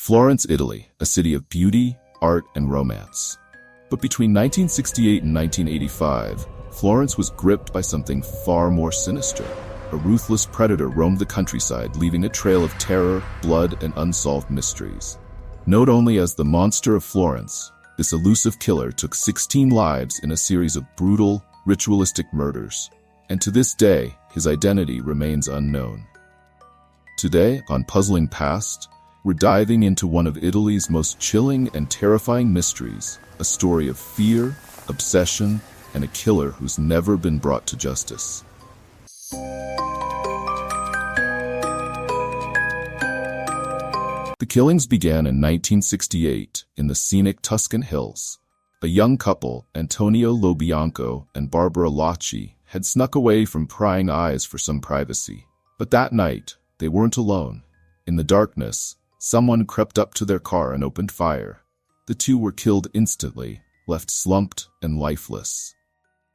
Florence, Italy, a city of beauty, art, and romance. But between 1968 and 1985, Florence was gripped by something far more sinister. A ruthless predator roamed the countryside, leaving a trail of terror, blood, and unsolved mysteries. Known only as the Monster of Florence, this elusive killer took 16 lives in a series of brutal, ritualistic murders. And to this day, his identity remains unknown. Today, on Puzzling Past, we're diving into one of Italy's most chilling and terrifying mysteries, a story of fear, obsession, and a killer who's never been brought to justice. The killings began in 1968 in the scenic Tuscan hills. A young couple, Antonio Lobianco and Barbara Locci, had snuck away from prying eyes for some privacy. But that night, they weren't alone. In the darkness, someone crept up to their car and opened fire. The two were killed instantly, left slumped and lifeless.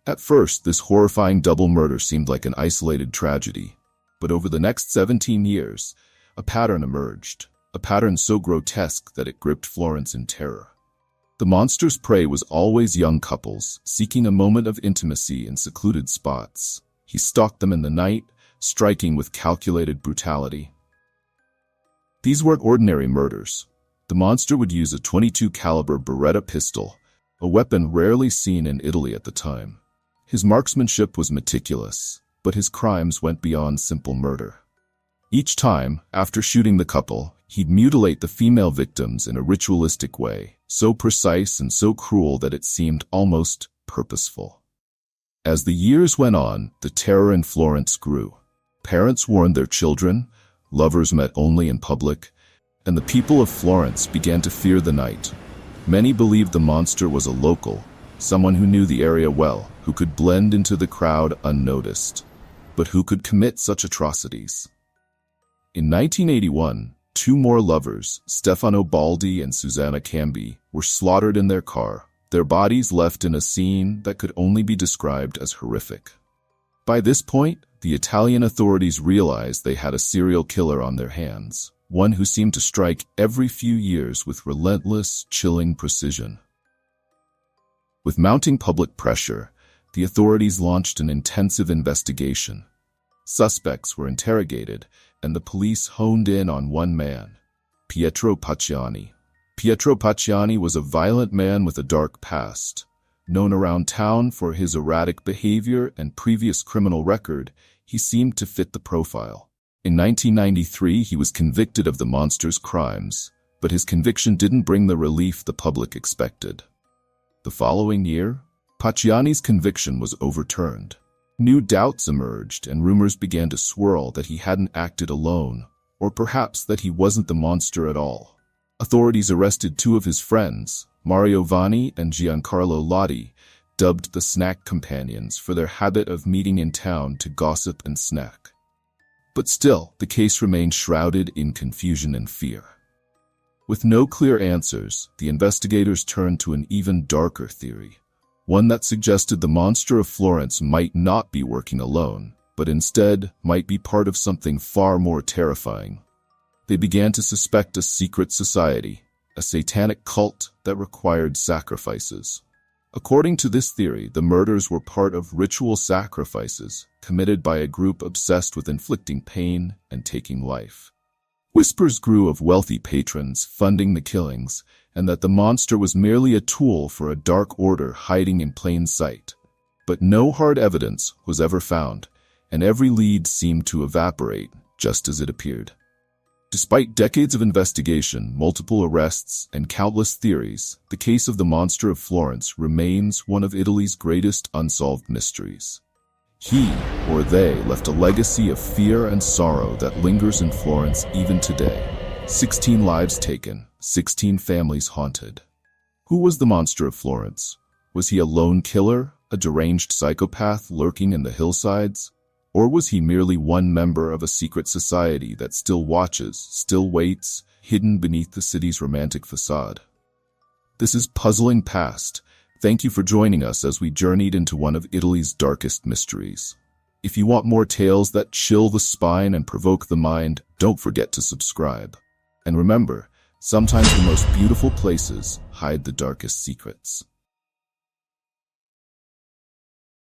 At first, this horrifying double murder seemed like an isolated tragedy. But over the next 17 years, a pattern emerged. A pattern so grotesque that it gripped Florence in terror. The monster's prey was always young couples, seeking a moment of intimacy in secluded spots. He stalked them in the night, striking with calculated brutality. These weren't ordinary murders. The monster would use a .22 caliber Beretta pistol, a weapon rarely seen in Italy at the time. His marksmanship was meticulous, but his crimes went beyond simple murder. Each time, after shooting the couple, he'd mutilate the female victims in a ritualistic way, so precise and so cruel that it seemed almost purposeful. As the years went on, the terror in Florence grew. Parents warned their children, lovers met only in public, and the people of Florence began to fear the night. Many believed the monster was a local, someone who knew the area well, who could blend into the crowd unnoticed. But who could commit such atrocities? In 1981, two more lovers, Stefano Baldi and Susanna Cambi, were slaughtered in their car, their bodies left in a scene that could only be described as horrific. By this point, the Italian authorities realized they had a serial killer on their hands, one who seemed to strike every few years with relentless, chilling precision. With mounting public pressure, the authorities launched an intensive investigation. Suspects were interrogated, and the police honed in on one man, Pietro Pacciani. Pietro Pacciani was a violent man with a dark past. Known around town for his erratic behavior and previous criminal record, he seemed to fit the profile. In 1993, he was convicted of the monster's crimes, but his conviction didn't bring the relief the public expected. The following year, Pacciani's conviction was overturned. New doubts emerged and rumors began to swirl that he hadn't acted alone, or perhaps that he wasn't the monster at all. Authorities arrested two of his friends, Mario Vanni and Giancarlo Lotti, dubbed the Snack Companions for their habit of meeting in town to gossip and snack. But still, the case remained shrouded in confusion and fear. With no clear answers, the investigators turned to an even darker theory. One that suggested the Monster of Florence might not be working alone, but instead might be part of something far more terrifying. They began to suspect a secret society, a satanic cult that required sacrifices. According to this theory, the murders were part of ritual sacrifices committed by a group obsessed with inflicting pain and taking life. Whispers grew of wealthy patrons funding the killings, and that the monster was merely a tool for a dark order hiding in plain sight. But no hard evidence was ever found, and every lead seemed to evaporate just as it appeared. Despite decades of investigation, multiple arrests, and countless theories, the case of the Monster of Florence remains one of Italy's greatest unsolved mysteries. He, or they, left a legacy of fear and sorrow that lingers in Florence even today. 16 lives taken, 16 families haunted. Who was the Monster of Florence? Was he a lone killer, a deranged psychopath lurking in the hillsides? Or was he merely one member of a secret society that still watches, still waits, hidden beneath the city's romantic facade? This is Puzzling Past. Thank you for joining us as we journeyed into one of Italy's darkest mysteries. If you want more tales that chill the spine and provoke the mind, don't forget to subscribe. And remember, Sometimes the most beautiful places hide the darkest secrets.